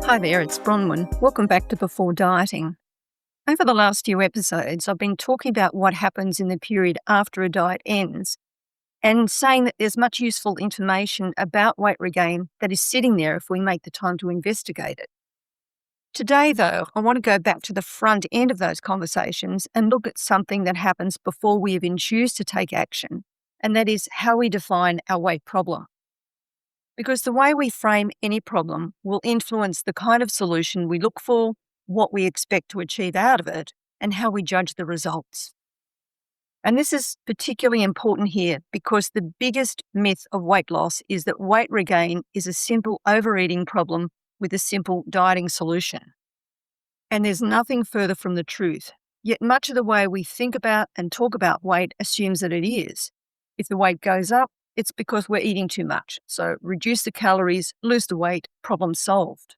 Hi there, it's Bronwyn. Welcome back to Before Dieting. Over the last few episodes, I've been talking about what happens in the period after a diet ends and saying that there's much useful information about weight regain that is sitting there if we make the time to investigate it. Today, though, I want to go back to the front end of those conversations and look at something that happens before we even choose to take action, and that is how we define our weight problem. Because the way we frame any problem will influence the kind of solution we look for, what we expect to achieve out of it, and how we judge the results. And this is particularly important here because the biggest myth of weight loss is that weight regain is a simple overeating problem with a simple dieting solution. And there's nothing further from the truth. Yet much of the way we think about and talk about weight assumes that it is. If the weight goes up, it's because we're eating too much. So reduce the calories, lose the weight, problem solved.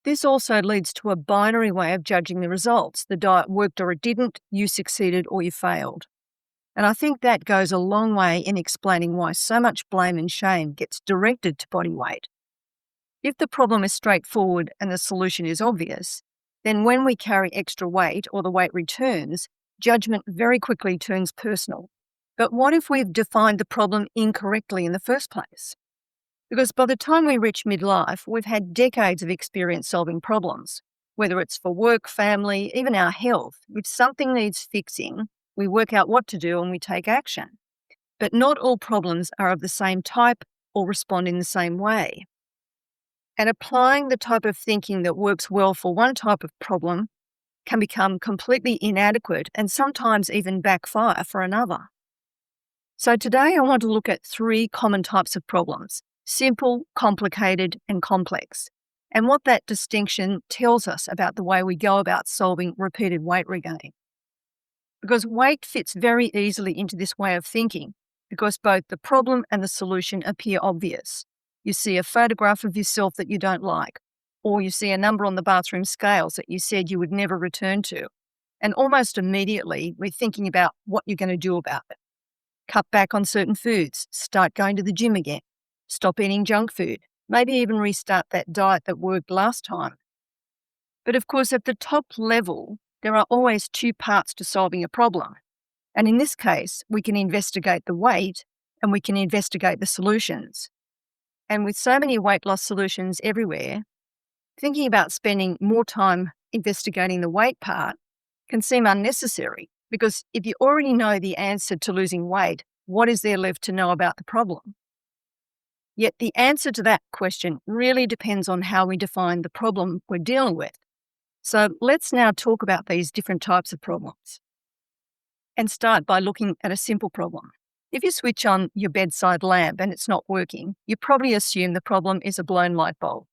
This also leads to a binary way of judging the results. The diet worked or it didn't, you succeeded or you failed. And I think that goes a long way in explaining why so much blame and shame gets directed to body weight. If the problem is straightforward and the solution is obvious, then when we carry extra weight or the weight returns, judgment very quickly turns personal. But what if we've defined the problem incorrectly in the first place? Because by the time we reach midlife, we've had decades of experience solving problems, whether it's for work, family, even our health. If something needs fixing, we work out what to do and we take action. But not all problems are of the same type or respond in the same way. And applying the type of thinking that works well for one type of problem can become completely inadequate and sometimes even backfire for another. So today I want to look at 3 common types of problems: simple, complicated, and complex, and what that distinction tells us about the way we go about solving repeated weight regain. Because weight fits very easily into this way of thinking, because both the problem and the solution appear obvious. You see a photograph of yourself that you don't like, or you see a number on the bathroom scales that you said you would never return to, and almost immediately we're thinking about what you're going to do about it. Cut back on certain foods, start going to the gym again, stop eating junk food, maybe even restart that diet that worked last time. But of course, at the top level, there are always 2 parts to solving a problem. And in this case, we can investigate the weight and we can investigate the solutions. And with so many weight loss solutions everywhere, thinking about spending more time investigating the weight part can seem unnecessary. Because if you already know the answer to losing weight, what is there left to know about the problem? Yet the answer to that question really depends on how we define the problem we're dealing with. So let's now talk about these different types of problems and start by looking at a simple problem. If you switch on your bedside lamp and it's not working, you probably assume the problem is a blown light bulb.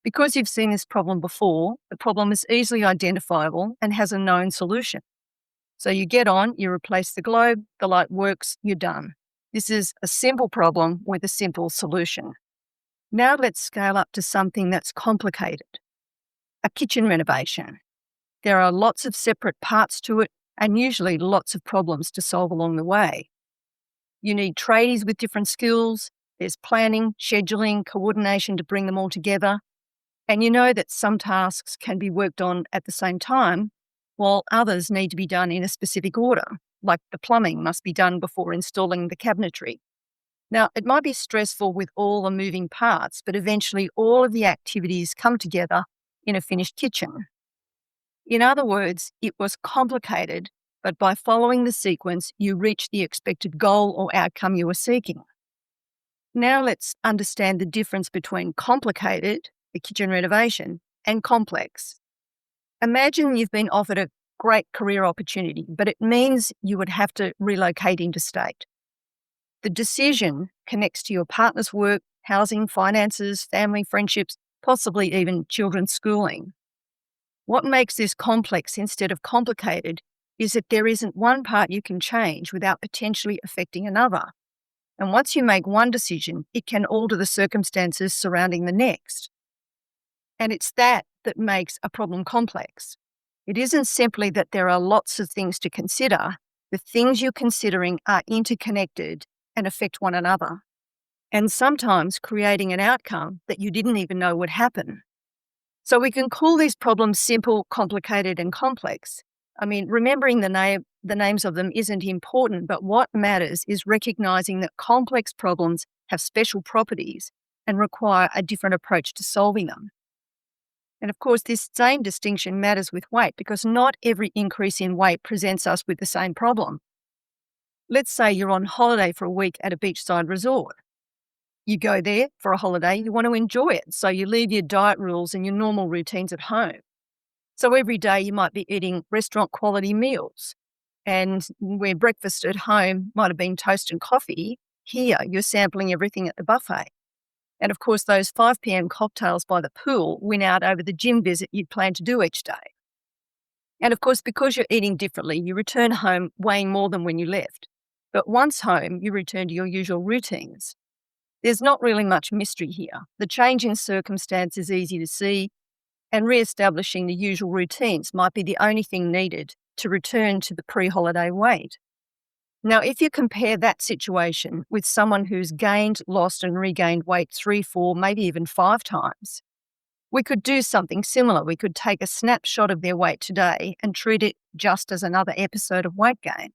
Because you've seen this problem before, the problem is easily identifiable and has a known solution. So you get on, you replace the globe, the light works, you're done. This is a simple problem with a simple solution. Now let's scale up to something that's complicated. A kitchen renovation. There are lots of separate parts to it and usually lots of problems to solve along the way. You need tradies with different skills. There's planning, scheduling, coordination to bring them all together. And you know that some tasks can be worked on at the same time, while others need to be done in a specific order, like the plumbing must be done before installing the cabinetry. Now, it might be stressful with all the moving parts, but eventually all of the activities come together in a finished kitchen. In other words, it was complicated, but by following the sequence, you reach the expected goal or outcome you were seeking. Now let's understand the difference between complicated, the kitchen renovation, and complex. Imagine you've been offered a great career opportunity, but it means you would have to relocate interstate. The decision connects to your partner's work, housing, finances, family, friendships, possibly even children's schooling. What makes this complex instead of complicated is that there isn't one part you can change without potentially affecting another. And once you make one decision, it can alter the circumstances surrounding the next. And it's that makes a problem complex. It isn't simply that there are lots of things to consider. The things you're considering are interconnected and affect one another, and sometimes creating an outcome that you didn't even know would happen. So we can call these problems simple, complicated, and complex. I mean, remembering the names of them isn't important, but what matters is recognizing that complex problems have special properties and require a different approach to solving them. And of course, this same distinction matters with weight because not every increase in weight presents us with the same problem. Let's say you're on holiday for a week at a beachside resort. You go there for a holiday, you want to enjoy it, so you leave your diet rules and your normal routines at home. So every day you might be eating restaurant quality meals, and where breakfast at home might have been toast and coffee, here you're sampling everything at the buffet. And of course, those 5 p.m. cocktails by the pool win out over the gym visit you'd plan to do each day. And of course, because you're eating differently, you return home weighing more than when you left. But once home, you return to your usual routines. There's not really much mystery here. The change in circumstance is easy to see, and re-establishing the usual routines might be the only thing needed to return to the pre-holiday weight. Now, if you compare that situation with someone who's gained, lost, and regained weight 3, 4, maybe even 5 times, we could do something similar. We could take a snapshot of their weight today and treat it just as another episode of weight gain.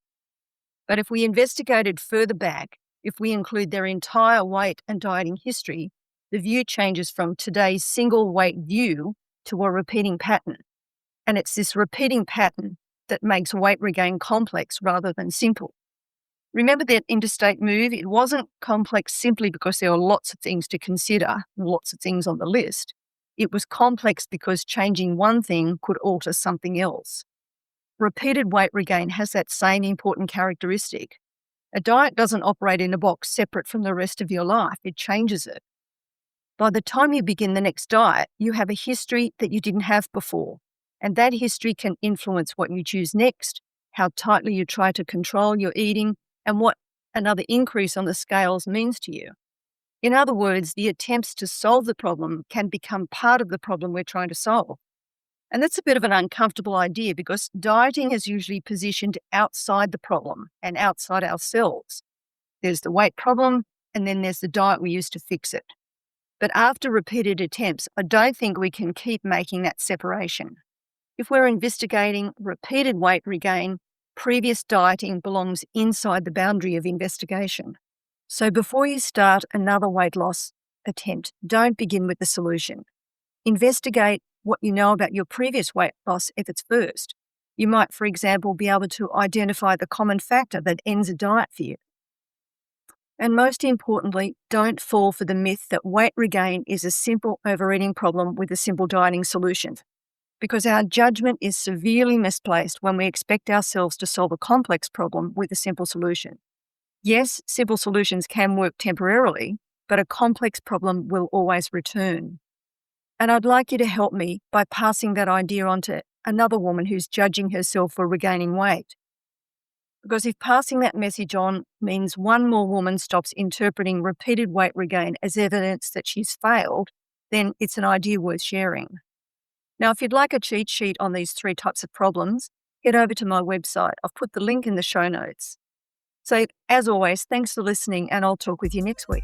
But if we investigated further back, if we include their entire weight and dieting history, the view changes from today's single weight view to a repeating pattern. And it's this repeating pattern that makes weight regain complex rather than simple. Remember that interstate move? It wasn't complex simply because there were lots of things to consider, lots of things on the list. It was complex because changing one thing could alter something else. Repeated weight regain has that same important characteristic. A diet doesn't operate in a box separate from the rest of your life. It changes it. By the time you begin the next diet, you have a history that you didn't have before, and that history can influence what you choose next, how tightly you try to control your eating, and what another increase on the scales means to you. In other words, the attempts to solve the problem can become part of the problem we're trying to solve. And that's a bit of an uncomfortable idea because dieting is usually positioned outside the problem and outside ourselves. There's the weight problem, and then there's the diet we use to fix it. But after repeated attempts, I don't think we can keep making that separation. If we're investigating repeated weight regain, previous dieting belongs inside the boundary of investigation. So before you start another weight loss attempt, don't begin with the solution. Investigate what you know about your previous weight loss efforts first. You might, for example, be able to identify the common factor that ends a diet for you. And most importantly, don't fall for the myth that weight regain is a simple overeating problem with a simple dieting solution, because our judgment is severely misplaced when we expect ourselves to solve a complex problem with a simple solution. Yes, simple solutions can work temporarily, but a complex problem will always return. And I'd like you to help me by passing that idea on to another woman who's judging herself for regaining weight. Because if passing that message on means one more woman stops interpreting repeated weight regain as evidence that she's failed, then it's an idea worth sharing. Now, if you'd like a cheat sheet on these 3 types of problems, head over to my website. I've put the link in the show notes. So, as always, thanks for listening, and I'll talk with you next week.